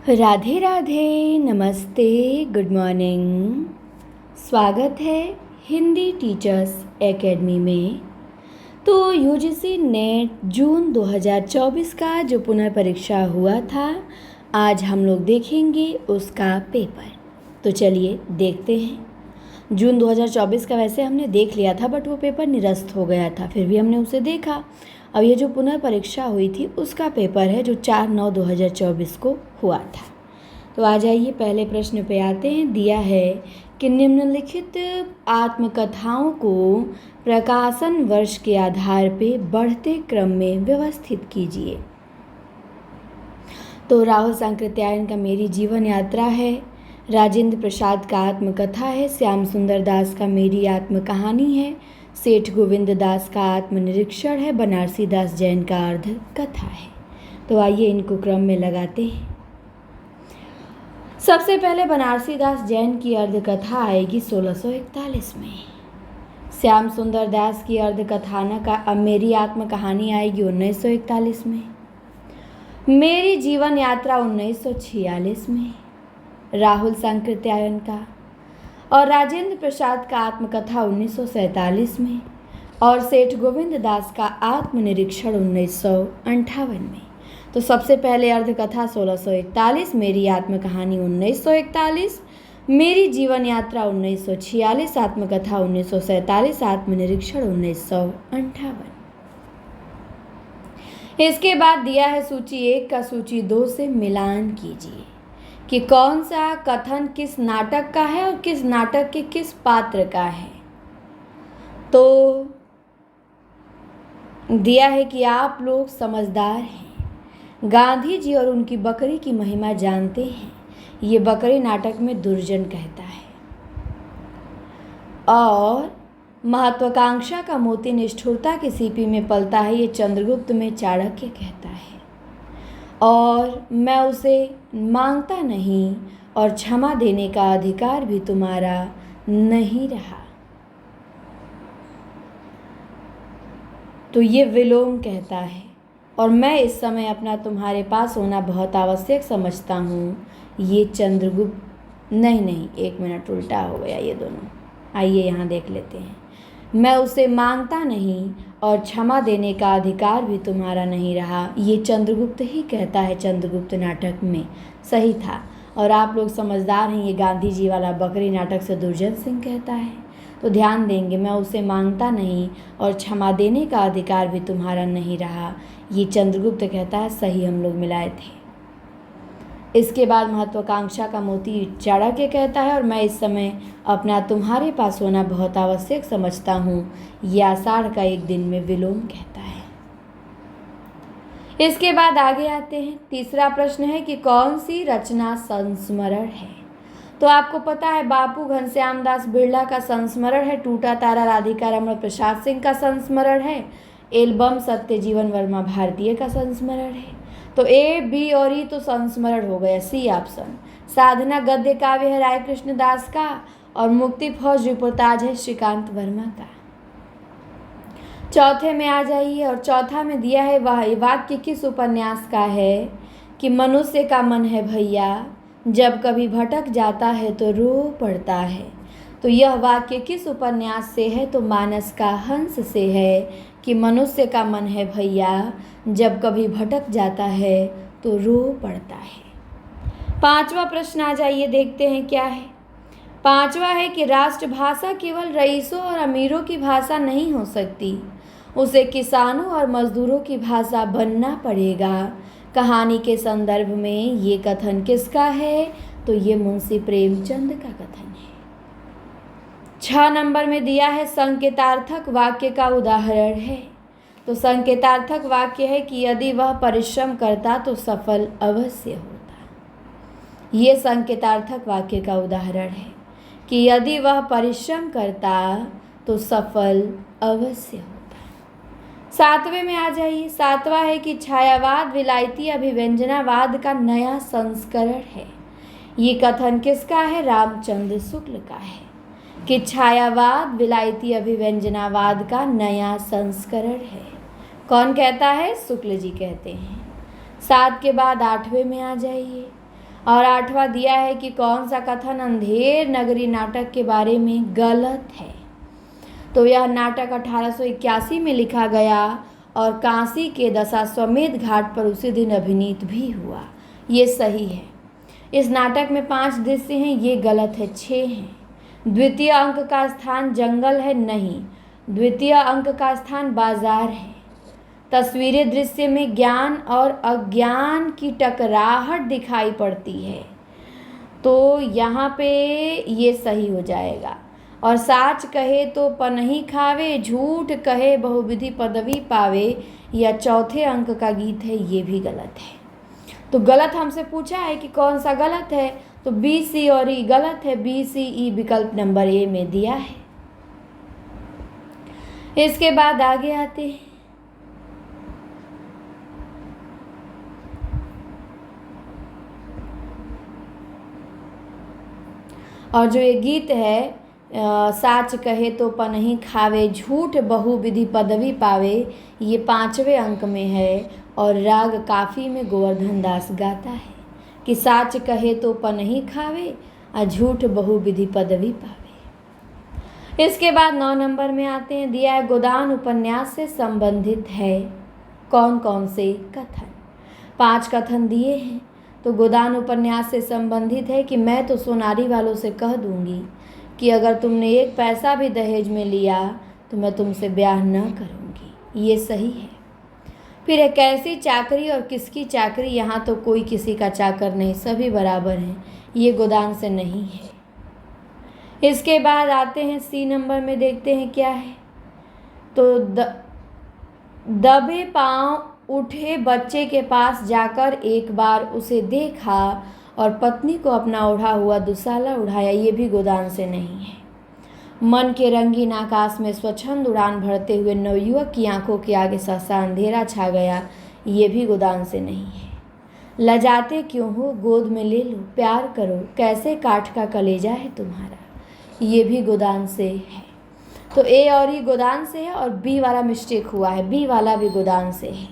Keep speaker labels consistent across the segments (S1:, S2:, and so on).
S1: राधे राधे, नमस्ते, good morning. स्वागत है हिंदी टीचर्स एकेडमी में। तो यूजीसी नेट जून 2024 का जो पुनर्परीक्षा हुआ था, आज हम लोग देखेंगे उसका पेपर। तो चलिए देखते हैं। जून 2024 का वैसे हमने देख लिया था, बट वो पेपर निरस्त हो गया था, फिर भी हमने उसे देखा। अब ये जो पुनर्परीक्षा हुई थी उसका पेपर है जो 4/9/2024 को हुआ था। तो आ जाइए पहले प्रश्न पे आते हैं। दिया है कि निम्नलिखित आत्मकथाओं को प्रकाशन वर्ष के आधार पे बढ़ते क्रम में व्यवस्थित कीजिए। तो राहुल सांकृत्यायन का मेरी जीवन यात्रा है, राजेंद्र प्रसाद का आत्मकथा है, श्याम सुंदर दास का मेरी आत्मकहानी है, सेठ गोविंद दास का आत्मनिरीक्षण है, बनारसी दास जैन का अर्ध कथा है। तो आइए इनको क्रम में लगाते हैं। सबसे पहले बनारसी दास जैन की अर्ध कथा आएगी 1641 में। श्याम सुंदर दास की अर्ध कथाना का मेरी आत्मकहानी आएगी 1941 में। मेरी जीवन यात्रा 1946 में राहुल सांकृत्यायन का, और राजेंद्र प्रसाद का आत्मकथा 1947 में, और सेठ गोविंद दास का आत्मनिरीक्षण 1958 में। तो सबसे पहले अर्धकथा 1641, मेरी आत्मकहानी 1941, मेरी जीवन यात्रा 1946, आत्मकथा 1947, आत्मनिरीक्षण 1958। इसके बाद दिया है सूची 1 का सूची 2 से मिलान कीजिए कि कौन सा कथन किस नाटक का है और किस नाटक के किस पात्र का है। तो दिया है कि आप लोग समझदार हैं, गांधी जी और उनकी बकरी की महिमा जानते हैं। ये बकरी नाटक में दुर्जन कहता है, और महत्वाकांक्षा का मोती निष्ठुरता की सीपी में पलता है, ये चंद्रगुप्त में चाणक्य कहता है। और मैं उसे मांगता नहीं और क्षमा देने का अधिकार भी तुम्हारा नहीं रहा, तो ये विलोम कहता है। और मैं इस समय अपना तुम्हारे पास होना बहुत आवश्यक समझता हूँ, ये चंद्रगुप्त नहीं, एक मिनट, उल्टा हो गया ये दोनों। आइए यहाँ देख लेते हैं। मैं उसे मांगता नहीं और क्षमा देने का अधिकार भी तुम्हारा नहीं रहा, ये चंद्रगुप्त ही कहता है चंद्रगुप्त नाटक में। सही था। और आप लोग समझदार हैं, ये गांधी जी वाला बकरी नाटक से दुर्जन सिंह कहता है। तो ध्यान देंगे, मैं उसे मांगता नहीं और क्षमा देने का अधिकार भी तुम्हारा नहीं रहा, ये चंद्रगुप्त कहता है। सही हम लोग मिलाए थे। इसके बाद महत्वाकांक्षा का मोती चाणक्य कहता है, और मैं इस समय अपना तुम्हारे पास होना बहुत आवश्यक समझता हूँ, यह आषाढ़ का एक दिन में विलोम कहता है। इसके बाद आगे आते हैं। तीसरा प्रश्न है कि कौन सी रचना संस्मरण है। तो आपको पता है बापू घनश्याम दास बिरला का संस्मरण है, टूटा तारा राधिका रमण प्रसाद सिंह का संस्मरण है, एल्बम सत्यजीवन वर्मा भारतीय का संस्मरण है। तो ए, बी और ई तो संस्मरण हो गया, सी ऑप्शन। साधना गद्य काव्य है राय कृष्ण दास का, और मुक्ति फौज रिपोर्टाज है श्रीकांत वर्मा का। चौथे में आ जाइए, और चौथा में दिया है वह वाक्य किस उपन्यास का है कि मनुष्य का मन है भैया, जब कभी भटक जाता है तो रो पड़ता है। तो यह वाक्य किस उपन्यास से है, तो मानस का हंस से है कि मनुष्य का मन है भैया, जब कभी भटक जाता है तो रो पड़ता है। पांचवा प्रश्न आ जाइए, देखते हैं क्या है। पांचवा है कि राष्ट्रभाषा केवल रईसों और अमीरों की भाषा नहीं हो सकती, उसे किसानों और मजदूरों की भाषा बनना पड़ेगा। कहानी के संदर्भ में ये कथन किसका है, तो ये मुंशी प्रेमचंद का कथन है। 6 नंबर में दिया है संकेतार्थक वाक्य का उदाहरण है। तो संकेतार्थक वाक्य है कि यदि वह परिश्रम करता तो सफल अवश्य होता। ये संकेतार्थक वाक्य का उदाहरण है कि यदि वह परिश्रम करता तो सफल अवश्य होता। 7वें में आ जाइए। 7वां है कि छायावाद विलायती अभिव्यंजनावाद का नया संस्करण है। ये कथन किसका है, रामचंद्र शुक्ल का है कि छायावाद विलायती अभिव्यंजनावाद का नया संस्करण है। कौन कहता है, शुक्ल जी कहते हैं। 7 के बाद 8वें में आ जाइए। और 8वां दिया है कि कौन सा कथन अंधेर नगरी नाटक के बारे में गलत है। तो यह नाटक 1881 में लिखा गया और काशी के दशाश्वमेध घाट पर उसी दिन अभिनीत भी हुआ। ये सही है। इस नाटक में 5 दृश्य हैं, ये गलत है, 6 हैं। द्वितीय अंक का स्थान जंगल है, नहीं। द्वितीय अंक का स्थान बाजार है। तस्वीरें दृश्य में ज्ञान और अज्ञान की टकराहट दिखाई पड़ती है, तो यहाँ पे ये सही हो जाएगा। और साच कहे तो पनही खावे, झूठ कहे बहुविधि पदवी पावे, यह चौथे अंक का गीत है, ये भी गलत है। तो गलत हमसे पूछा है कि कौन सा गलत है, तो बी, सी और ई गलत है। बी, सी, ई विकल्प नंबर ए में दिया है। इसके बाद आगे आते हैं। और जो ये गीत है साच कहे तो पनही खावे, झूठ बहुविधि पदवी पावे, ये 5वें अंक में है और राग काफी में गोवर्धन दास गाता है कि साच कहे तो पनही खावे और झूठ बहुविधि पदवी पावे। इसके बाद 9 नंबर में आते हैं। दिया है गोदान उपन्यास से संबंधित है कौन कौन से कथन। 5 कथन दिए हैं। तो गोदान उपन्यास से संबंधित है कि मैं तो सोनारी वालों से कह दूंगी कि अगर तुमने 1 पैसा भी दहेज में लिया तो मैं तुमसे ब्याह न करूंगी, ये सही है। फिर है कैसी चाकरी और किसकी चाकरी, यहाँ तो कोई किसी का चाकर नहीं, सभी बराबर हैं, ये गोदान से नहीं है। इसके बाद आते हैं सी नंबर में, देखते हैं क्या है। तो दबे पांव उठे बच्चे के पास जाकर एक बार उसे देखा और पत्नी को अपना ओढ़ा हुआ दुसाला उड़ाया, ये भी गोदान से नहीं है। मन के रंगीन आकाश में स्वच्छंद उड़ान भरते हुए नवयुवक की आंखों के आगे सहसा अंधेरा छा गया, ये भी गोदान से नहीं है। लजाते क्यों हो, गोद में ले लो, प्यार करो, कैसे काठ का कलेजा है तुम्हारा, ये भी गोदान से है। तो ए और ई गोदान से है और बी वाला मिस्टेक हुआ है, बी वाला भी गोदान से है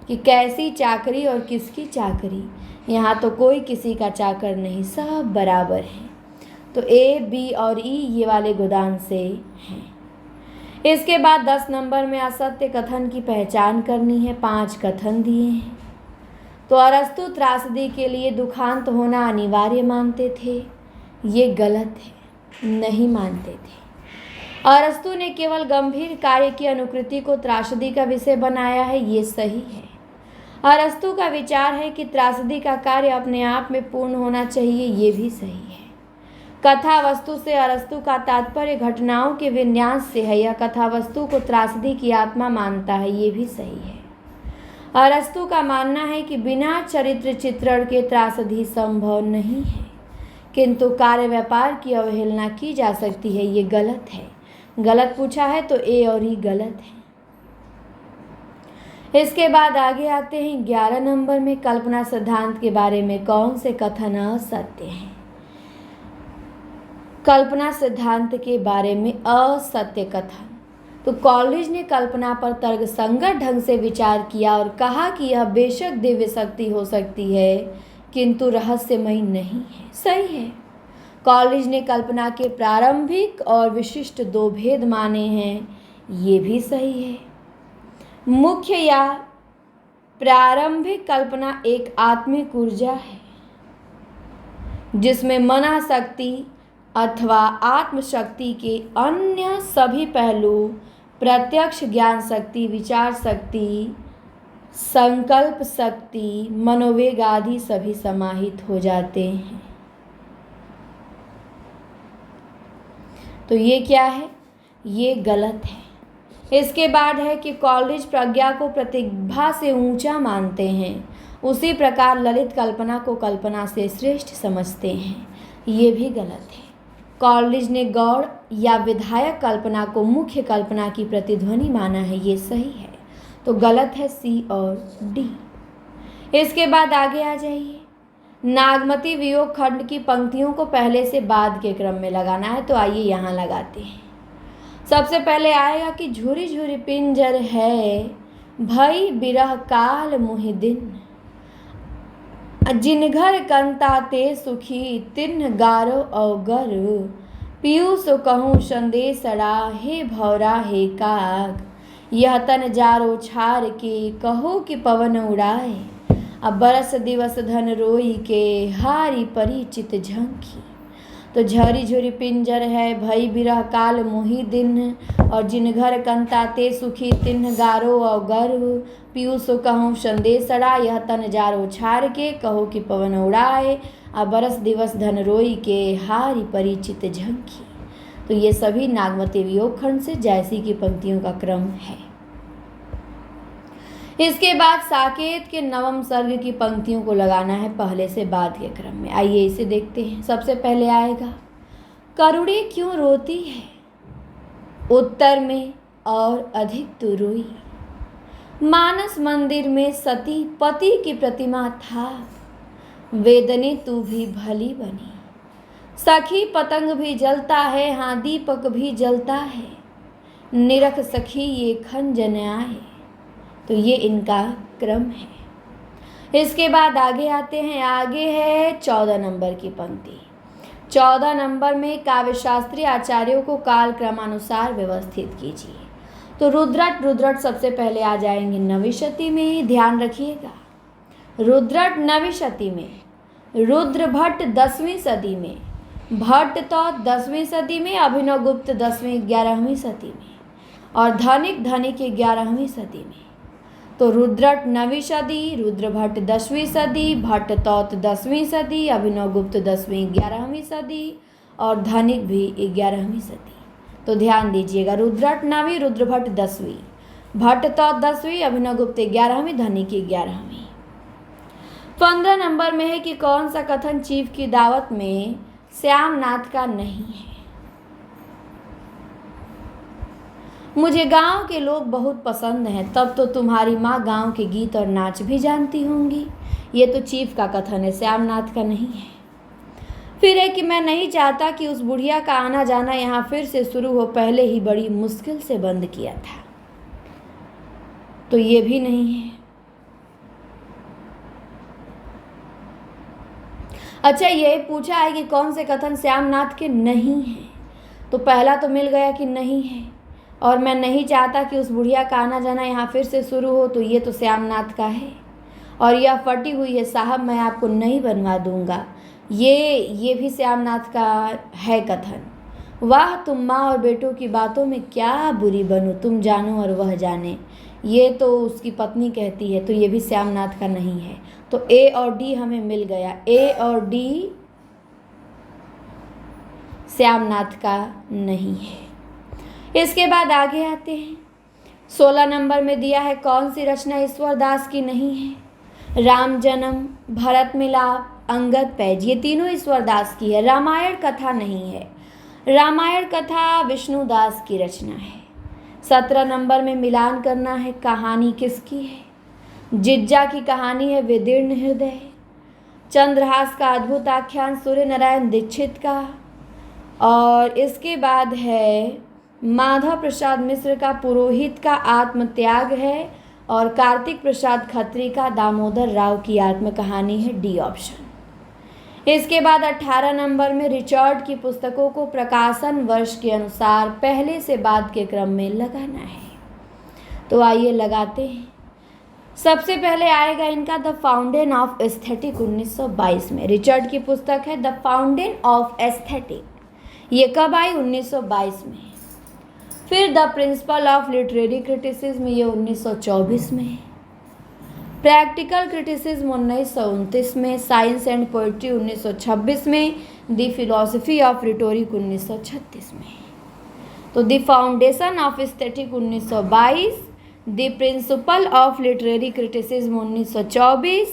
S1: कि कैसी चाकरी और किसकी चाकरी, यहाँ तो कोई किसी का चाकर नहीं, सब बराबर हैं। तो ए, बी और ई ये वाले गोदान से हैं। इसके बाद 10 नंबर में असत्य कथन की पहचान करनी है। 5 कथन दिए हैं। तो अरस्तु त्रासदी के लिए दुखांत होना अनिवार्य मानते थे, ये गलत है, नहीं मानते थे। अरस्तु ने केवल गंभीर कार्य की अनुकृति को त्रासदी का विषय बनाया है, ये सही है। अरस्तु का विचार है कि त्रासदी का कार्य अपने आप में पूर्ण होना चाहिए, ये भी सही है। कथा वस्तु से अरस्तु का तात्पर्य घटनाओं के विन्यास से है, यह कथा वस्तु को त्रासदी की आत्मा मानता है, ये भी सही है। अरस्तु का मानना है कि बिना चरित्र चित्रण के त्रासदी संभव नहीं है, किंतु कार्य व्यापार की अवहेलना की जा सकती है, ये गलत है। गलत पूछा है तो ए और ई गलत है। इसके बाद आगे आते हैं 11 नंबर में, कल्पना सिद्धांत के बारे में कौन से कथन असत्य हैं। कल्पना सिद्धांत के बारे में असत्य कथन। तो कॉलेज ने कल्पना पर तर्कसंगत ढंग से विचार किया और कहा कि यह बेशक दिव्य शक्ति हो सकती है किंतु रहस्यमयी नहीं है, सही है। कॉलेज ने कल्पना के प्रारंभिक और विशिष्ट 2 भेद माने हैं, ये भी सही है। मुख्य या प्रारंभिक कल्पना एक आत्मिक ऊर्जा है जिसमें मना शक्ति अथवा आत्मशक्ति के अन्य सभी पहलू, प्रत्यक्ष ज्ञान शक्ति, विचार शक्ति, संकल्प शक्ति, मनोवेग आदि सभी समाहित हो जाते हैं। तो ये क्या है, ये गलत है। इसके बाद है कि कॉलेज प्रज्ञा को प्रतिभा से ऊंचा मानते हैं, उसी प्रकार ललित कल्पना को कल्पना से श्रेष्ठ समझते हैं, ये भी गलत है। कॉलेज ने गौड़ या विधायक कल्पना को मुख्य कल्पना की प्रतिध्वनि माना है, ये सही है। तो गलत है सी और डी। इसके बाद आगे आ जाइए। नागमती वियोग खंड की पंक्तियों को पहले से बाद के क्रम में लगाना है, तो आइए यहाँ लगाते हैं। सबसे पहले आएगा कि झुरी झुरी पिंजर है, भई बिरह काल मुहि दिन। जिनघर कंताते सुखी तिन्ह गारो अवगर, पीयूष कहूँ संदेशड़ा हे भौरा हे काग, यह तन जारो छार के कहो कि पवन उड़ाए, अब बरस दिवस धन रोई के हारी परिचित झंकी। तो झरी झुरी पिंजर है भई बिरह काल मोही दिन, और जिनघर कंताते सुखी तिन्ह गारो अवगर, पीयूष कहूँ संदेशड़ा यह तन जारो छार के कहो कि पवन उड़ाए, अब बरस दिवस धन रोई के हारी परिचित झंकी। तो ये सभी नागमती वियोग खंड से जैसी की पंक्तियों का क्रम है। इसके बाद साकेत के नवम सर्ग की पंक्तियों को लगाना है पहले से बाद के क्रम में। आइए इसे देखते हैं। सबसे पहले आएगा करुणे क्यों रोती है, उत्तर में और अधिक तू रोई, मानस मंदिर में सती पति की प्रतिमा था, वेदने तू भी भली बनी, सखी पतंग भी जलता है हाँ दीपक भी जलता है, निरख सखी ये खंजन आए। तो ये इनका क्रम है। इसके बाद आगे आते हैं। आगे है 14 नंबर की पंक्ति। 14 नंबर में काव्यशास्त्री आचार्यों को काल क्रमानुसार व्यवस्थित कीजिए। तो रुद्रट रुद्रट सबसे पहले आ जाएंगे नविशती में, ध्यान रखिएगा। रुद्रट नविशती में, रुद्र भट्ट 10वीं सदी में, भट्ट तो 10वीं सदी में, अभिनव गुप्त 10वीं 11वीं सदी में, और धनिक धनिक 11वीं सदी में। तो रुद्रट 9वीं सदी, रुद्र भट्ट 10वीं सदी, भट्ट तौत 10वीं सदी, अभिनव गुप्त 10वीं 11वीं सदी, और धनिक भी 11वीं सदी। तो ध्यान दीजिएगा, रुद्रट 9वीं, रुद्र भट्ट 10वीं, भट्ट तौत 10वीं, अभिनव गुप्त 11वीं, धनिक 11वीं। 15 नंबर में है कि कौन सा कथन चीफ की दावत में श्यामनाथ का नहीं है। मुझे गांव के लोग बहुत पसंद हैं, तब तो तुम्हारी माँ गांव के गीत और नाच भी जानती होंगी। ये तो चीफ का कथन है, श्यामनाथ का नहीं है। फिर है कि मैं नहीं चाहता कि उस बुढ़िया का आना जाना यहाँ फिर से शुरू हो, पहले ही बड़ी मुश्किल से बंद किया था। तो ये भी नहीं है। अच्छा, ये पूछा है कि कौन से कथन श्यामनाथ के नहीं हैं। तो पहला तो मिल गया कि नहीं है, और मैं नहीं चाहता कि उस बुढ़िया का आना जाना यहाँ फिर से शुरू हो, तो ये तो श्यामनाथ का है। और यह फटी हुई है साहब मैं आपको नहीं बनवा दूंगा, ये भी श्यामनाथ का है कथन। वाह तुम माँ और बेटों की बातों में क्या बुरी बनूं, तुम जानो और वह जाने, ये तो उसकी पत्नी कहती है। तो ये भी श्यामनाथ का नहीं है। तो ए और डी हमें मिल गया, ए और डी श्यामनाथ का नहीं है। इसके बाद आगे आते हैं। 16 नंबर में दिया है कौन सी रचना ईश्वर दास की नहीं है। राम जन्म, भरत मिलाप, अंगद पैज, ये तीनों ईश्वर दास की है। रामायण कथा नहीं है, रामायण कथा विष्णु दास की रचना है। 17 नंबर में मिलान करना है, कहानी किसकी है। जिज्जा की कहानी है विदीर्ण हृदय। चंद्रहास का अद्भुत आख्यान सूर्य नारायण दीक्षित का। और इसके बाद है माधव प्रसाद मिश्र का पुरोहित का आत्मत्याग है, और कार्तिक प्रसाद खत्री का दामोदर राव की आत्मकहानी है, डी ऑप्शन। इसके बाद 18 नंबर में रिचर्ड की पुस्तकों को प्रकाशन वर्ष के अनुसार पहले से बाद के क्रम में लगाना है। तो आइए लगाते हैं। सबसे पहले आएगा इनका द फाउंटेन ऑफ एस्थेटिक 1922 में। रिचर्ड की पुस्तक है द फाउंटेन ऑफ एस्थेटिक, ये कब आई? 1922 में। फिर the principle of literary criticism, ये 1924 में है। प्रैक्टिकल क्रिटिसिज्म 1929 में। साइंस एंड पोइट्री 1926 में। द फिलॉसफी ऑफ रिटोरिक 1936 में। तो the foundation of aesthetic 1922, the principle of literary criticism 1924,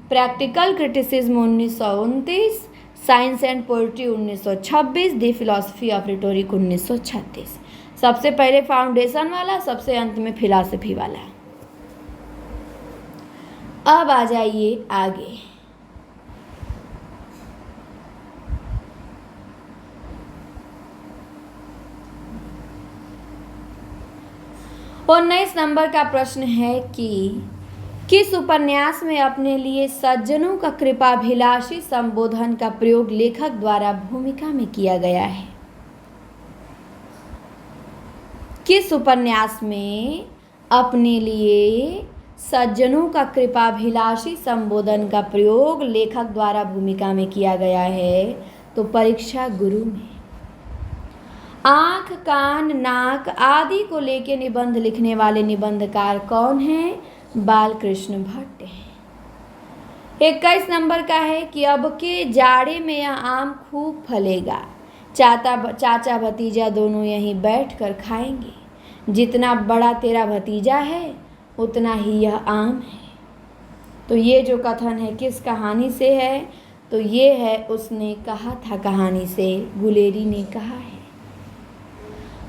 S1: practical criticism 1929, science and poetry 1926, the philosophy of rhetoric 1936। सबसे पहले foundation वाला, सबसे अंत में फिलॉसफी वाला। अब आ जाइए आगे। और 19 नंबर का प्रश्न है कि किस उपन्यास में अपने लिए सज्जनों का कृपाभिलाषी संबोधन का प्रयोग लेखक द्वारा भूमिका में किया गया है? किस उपन्यास में अपने लिए सज्जनों का कृपाभिलाषी संबोधन का प्रयोग लेखक द्वारा भूमिका में किया गया है? तो परीक्षा गुरु में। आँख, कान, नाक आदि को लेके निबंध लिखने वाले निबंधकार कौन हैं? बालकृष्ण भट्ट हैं। 21 नंबर का है कि अब के जाड़े में यह आम खूब फलेगा, चाचा भतीजा दोनों यहीं बैठकर खाएंगे। जितना बड़ा तेरा भतीजा है उतना ही यह आम है। तो ये जो कथन है किस कहानी से है? तो ये है उसने कहा था कहानी से, गुलेरी ने कहा है।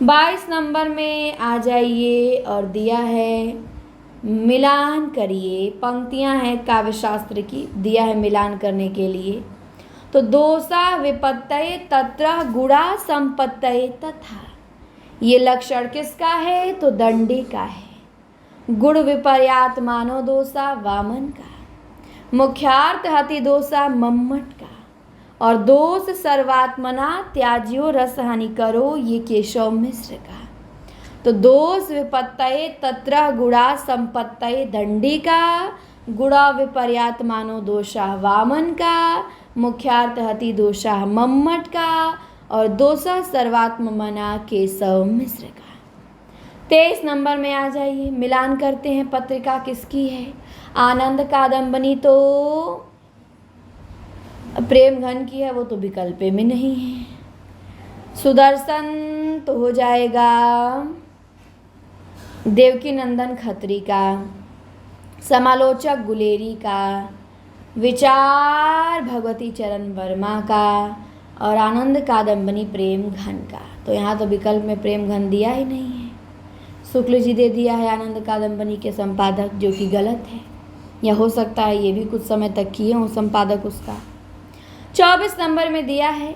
S1: 22 नंबर में आ जाइए और दिया है मिलान करिए। पंक्तियां हैं काव्यशास्त्र की, दिया है मिलान करने के लिए। तो दोषा विपत्तये तत्र गुणा संपत्तये तथा, ये लक्षण किसका है? तो दंडी का है। गुण विपर्यात मानो दोषा वामन का, मुख्यार्थ हति दोषा मम्मट का, और दोष सर्वात्मना त्याज्यो रस हानि करो, ये केशव मिश्र का। तो दोष विपत्तये तत्र गुणा संपत्तये दंडी का, गुणा विपर्यात मानो दोषा वामन का, मुख्यार्थ हति दोषा मम्मट का, और दोषा सर्वात्मना केशव मिश्र का। 23 नंबर में आ जाइए, मिलान करते हैं। पत्रिका किसकी है? आनंद कादंबनी तो प्रेम घन की है, वो तो विकल्प में नहीं है। सुदर्शन तो हो जाएगा देवकी नंदन खत्री का, समालोचक गुलेरी का, विचार भगवती चरण वर्मा का, और आनंद कादंबनी प्रेम घन का। तो यहाँ तो विकल्प में प्रेम घन दिया ही नहीं है, शुक्ल जी दे दिया है आनंद कादंबनी के संपादक, जो कि गलत है। या हो सकता है ये भी कुछ समय तक किए हों संपादक उसका। 24 नंबर में दिया है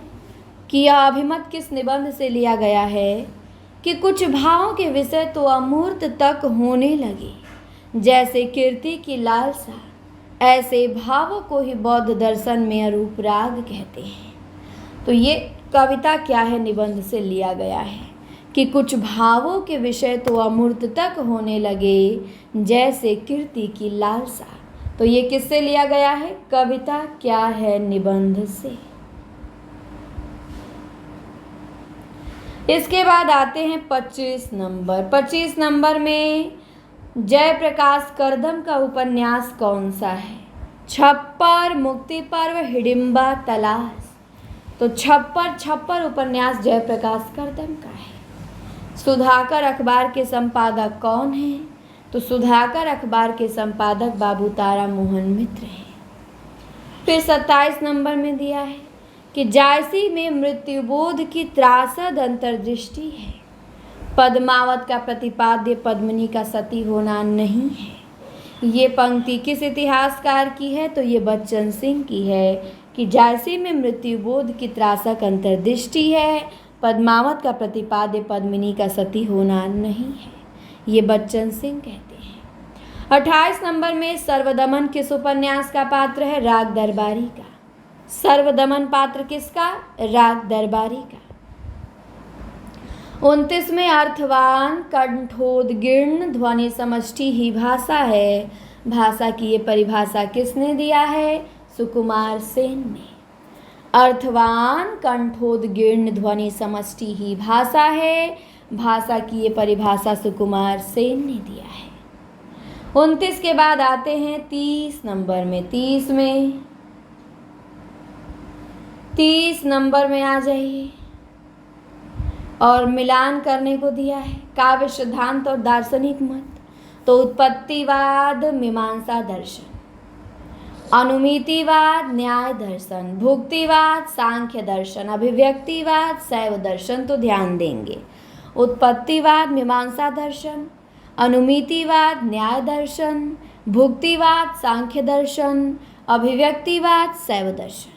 S1: कि यह अभिमत किस निबंध से लिया गया है? कि कुछ भावों के विषय तो अमूर्त तक होने लगे, जैसे कीर्ति की लालसा, ऐसे भावों को ही बौद्ध दर्शन में अरूप राग कहते हैं। तो ये कविता क्या है? निबंध से लिया गया है कि कुछ भावों के विषय तो अमूर्त तक होने लगे, जैसे कीर्ति की लालसा। तो ये किससे लिया गया है? कविता क्या है? निबंध से। इसके बाद आते हैं 25 नंबर। 25 नंबर में जयप्रकाश करदम का उपन्यास कौन सा है? छप्पर, मुक्ति पर्व, हिडिंबा, तलाश। तो छप्पर उपन्यास जयप्रकाश करदम का है। सुधाकर अखबार के संपादक कौन हैं? तो सुधाकर अखबार के संपादक बाबू तारा मोहन मित्र हैं। फिर 27 नंबर में दिया है कि जायसी में मृत्युबोध की त्रासद अंतर्दृष्टि है, पद्मावत का प्रतिपाद्य पद्मिनी का सती होना नहीं है। ये पंक्ति किस इतिहासकार की है? तो ये बच्चन सिंह की है कि जायसी में मृत्युबोध की त्रासक अंतर्दृष्टि है, पद्मावत का प्रतिपाद्य पद्मिनी का सती होना नहीं है। ये बच्चन सिंह कहते हैं। 28 नंबर में सर्वदमन किस उपन्यास का पात्र है? राग दरबारी का। सर्वदमन पात्र किसका? राग दरबारी का। 29 में अर्थवान कंठोदगीर्ण ध्वनि समष्टि ही भाषा है। भाषा की ये परिभाषा किसने दिया है? सुकुमार सेन ने। अर्थवान कंठोदगीर्ण ध्वनि समष्टि ही भाषा है। भाषा की ये परिभाषा सुकुमार सेन ने दिया है। 29 के बाद आते हैं 30 नंबर में। 30 नंबर में आ जाइए और मिलान करने को दिया है काव्य सिद्धांत और दार्शनिक मत। तो उत्पत्तिवाद मीमांसा दर्शन, अनुमितिवाद न्याय दर्शन, भुक्तिवाद सांख्य दर्शन, अभिव्यक्तिवाद शैव दर्शन। तो ध्यान देंगे, उत्पत्तिवाद मीमांसा दर्शन, अनुमितिवाद न्याय दर्शन, भुक्तिवाद सांख्य दर्शन, अभिव्यक्तिवाद शैव दर्शन।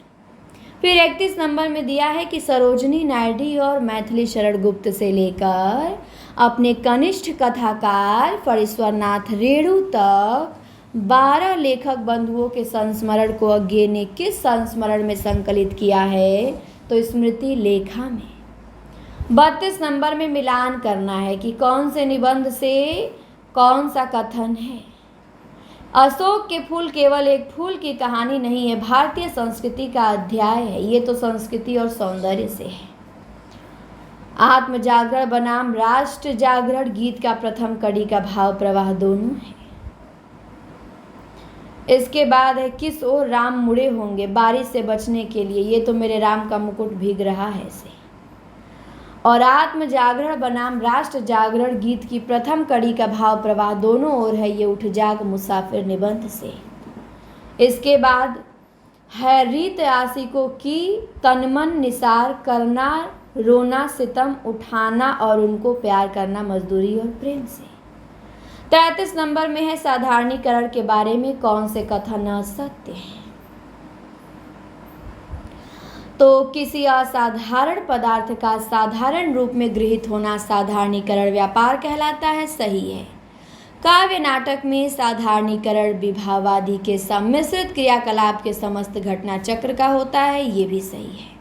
S1: फिर 31 नंबर में दिया है कि सरोजनी नायडू और मैथिली शरण गुप्त से लेकर अपने कनिष्ठ कथाकार फणीश्वरनाथ रेणु तक 12 लेखक बंधुओं के संस्मरण को अज्ञे ने किस संस्मरण में संकलित किया है? तो स्मृति लेखा में। 32 नंबर में मिलान करना है कि कौन से निबंध से कौन सा कथन है। अशोक के फूल केवल एक फूल की कहानी नहीं है, भारतीय संस्कृति का अध्याय है। ये तो संस्कृति और सौंदर्य से है। आत्म जागरण बनाम राष्ट्र जागरण गीत का प्रथम कड़ी का भाव प्रवाह दोनों है। इसके बाद है किस ओर राम मुड़े होंगे बारिश से बचने के लिए, ये तो मेरे राम का मुकुट भीग रहा है से। और आत्म जागरण बनाम राष्ट्र जागरण गीत की प्रथम कड़ी का भाव प्रवाह दोनों ओर है, ये उठ जाग मुसाफिर निबंध से। इसके बाद है रीत आशिकों की तनमन निसार करना, रोना सितम उठाना और उनको प्यार करना मजदूरी और प्रेम से। 33 नंबर में है साधारणीकरण के बारे में कौन से कथन असत्य हैं? तो किसी असाधारण पदार्थ का साधारण रूप में गृहीत होना साधारणीकरण व्यापार कहलाता है, सही है। काव्य नाटक में साधारणीकरण विभावादि के सम्मिश्रित क्रियाकलाप के समस्त घटना चक्र का होता है, ये भी सही है।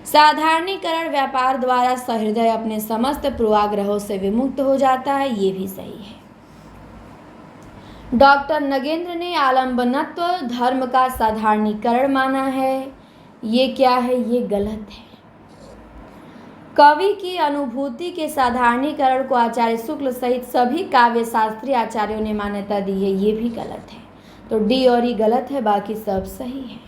S1: साधारणीकरण व्यापार द्वारा सहृदय अपने समस्त पूर्वाग्रहों से विमुक्त हो जाता है, ये भी सही है। डॉक्टर नगेंद्र ने आलंबनत्व धर्म का साधारणीकरण माना है, ये क्या है? ये गलत है। कवि की अनुभूति के साधारणीकरण को आचार्य शुक्ल सहित सभी काव्य शास्त्री आचार्यों ने मान्यता दी है, ये भी गलत है। तो डी और ई गलत है, बाकी सब सही है।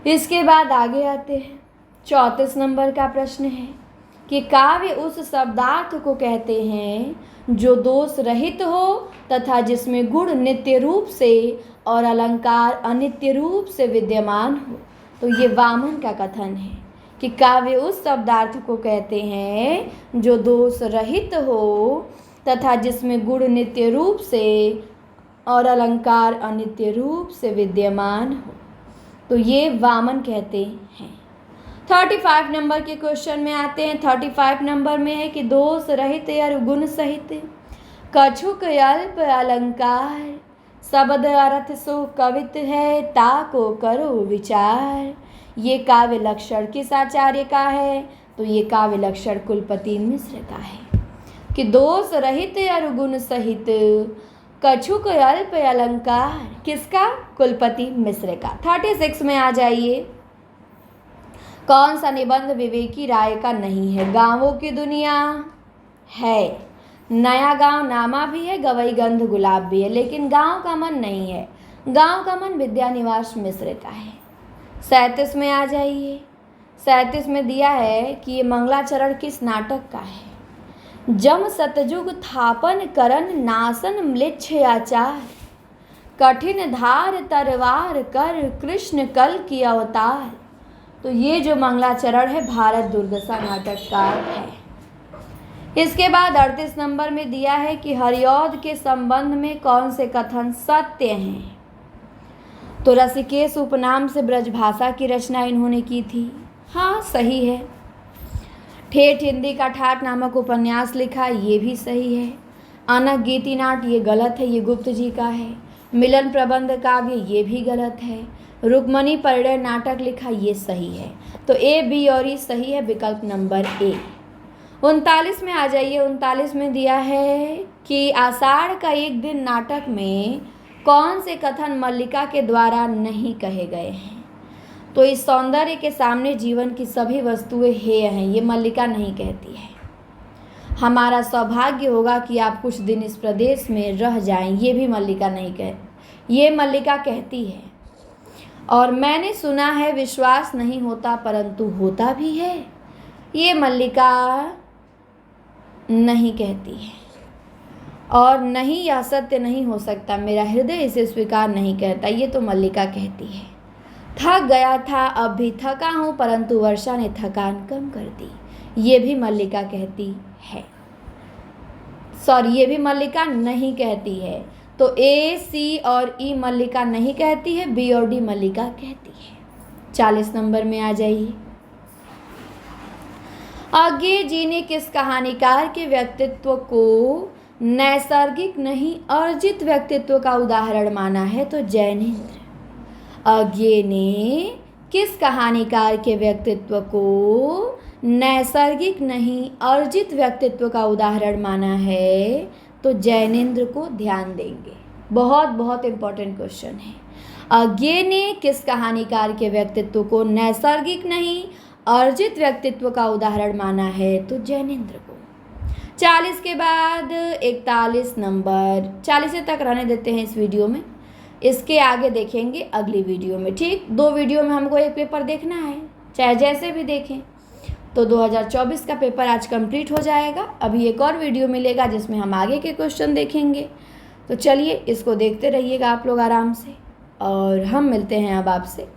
S1: इसके बाद आगे आते हैं। 34 नंबर का प्रश्न है कि काव्य उस शब्दार्थ को कहते हैं जो दोष रहित हो तथा जिसमें गुण नित्य रूप से और अलंकार अनित्य रूप से विद्यमान हो। तो ये वामन का कथन है कि काव्य उस शब्दार्थ को कहते हैं जो दोष रहित हो तथा जिसमें गुण नित्य रूप से और अलंकार अनित्य रूप से विद्यमान हो। तो ये वामन कहते हैं। 35 नंबर के क्वेश्चन में आते हैं। 35 नंबर में है कि दोष रहित या गुण सहित कछुक अल्प अलंकार शब्द अर्थ सो कवित है ताको करो विचार। ये काव्य लक्षण किस आचार्य का है? तो ये काव्य लक्षण कुलपति मिश्र का है कि दोष रहित या गुण सहित कछुक अल्प अलंकार किसका? कुलपति मिश्र का। 36 में आ जाइए। कौन सा निबंध विवेकी राय का नहीं है? गांवों की दुनिया है, नया गांव नामा भी है, गवई गंध गुलाब भी है, लेकिन गांव का मन नहीं है। गांव का मन विद्यानिवास मिश्र का है। 37 में आ जाइए। 37 में दिया है कि ये मंगलाचरण किस नाटक का है? जम सतयुग थापन करन नासन म्लेच्छ आचार कठिन धार तरवार कर कृष्ण कल की अवतार। तो ये जो मंगलाचरण है भारत दुर्दशा नाटक का है। इसके बाद 38 नंबर में दिया है कि हरिऔध के संबंध में कौन से कथन सत्य हैं? तो ऋषिकेश उपनाम से ब्रजभाषा की रचना इन्होंने की थी, हाँ सही है। ठेठ हिंदी का ठाठ नामक उपन्यास लिखा, ये भी सही है। अनक गीति नाट ये गलत है, ये गुप्त जी का है। मिलन प्रबंध काव्य ये भी गलत है। रुक्मणी परिणय नाटक लिखा, ये सही है। तो ए बी और ई सही है, विकल्प नंबर ए। 39 में आ जाइए। 39 में दिया है कि आषाढ़ का एक दिन नाटक में कौन से कथन मल्लिका के द्वारा नहीं कहे गए हैं? तो इस सौंदर्य के सामने जीवन की सभी वस्तुएं हेय हैं, ये मल्लिका नहीं कहती है। हमारा सौभाग्य होगा कि आप कुछ दिन इस प्रदेश में रह जाएं, ये भी मल्लिका नहीं ये मल्लिका कहती है। और मैंने सुना है विश्वास नहीं होता परंतु होता भी है, ये मल्लिका नहीं कहती है। और नहीं, यह सत्य नहीं हो सकता, मेरा हृदय इसे स्वीकार नहीं करता, ये तो मल्लिका कहती है। थक गया था अब भी थका हूँ परंतु वर्षा ने थकान कम कर दी, ये भी मल्लिका कहती है। सॉरी, ये भी मल्लिका नहीं कहती है। तो ए सी और ई मल्लिका नहीं कहती है, बी और डी मल्लिका कहती है। 40 नंबर में आ जाइए। अज्ञे जी ने किस कहानीकार के व्यक्तित्व को नैसर्गिक नहीं अर्जित व्यक्तित्व का उदाहरण माना है? तो जैनेंद्र। अज्ञे ने किस कहानीकार के व्यक्तित्व को नैसर्गिक नहीं अर्जित व्यक्तित्व का उदाहरण माना है? तो जैनेंद्र को ध्यान देंगे, बहुत बहुत इम्पोर्टेंट क्वेश्चन है। अज्ञे ने किस कहानीकार के व्यक्तित्व को नैसर्गिक नहीं अर्जित व्यक्तित्व का उदाहरण माना है? तो जैनेंद्र को। 40 के बाद 41 नंबर, 40 तक रहने देते हैं इस वीडियो में, इसके आगे देखेंगे अगली वीडियो में। ठीक, 2 वीडियो में हमको एक पेपर देखना है, चाहे जैसे भी देखें। तो 2024 का पेपर आज कंप्लीट हो जाएगा। अभी एक और वीडियो मिलेगा जिसमें हम आगे के क्वेश्चन देखेंगे। तो चलिए, इसको देखते रहिएगा आप लोग आराम से, और हम मिलते हैं अब आपसे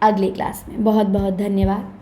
S1: अगली क्लास में। बहुत बहुत धन्यवाद।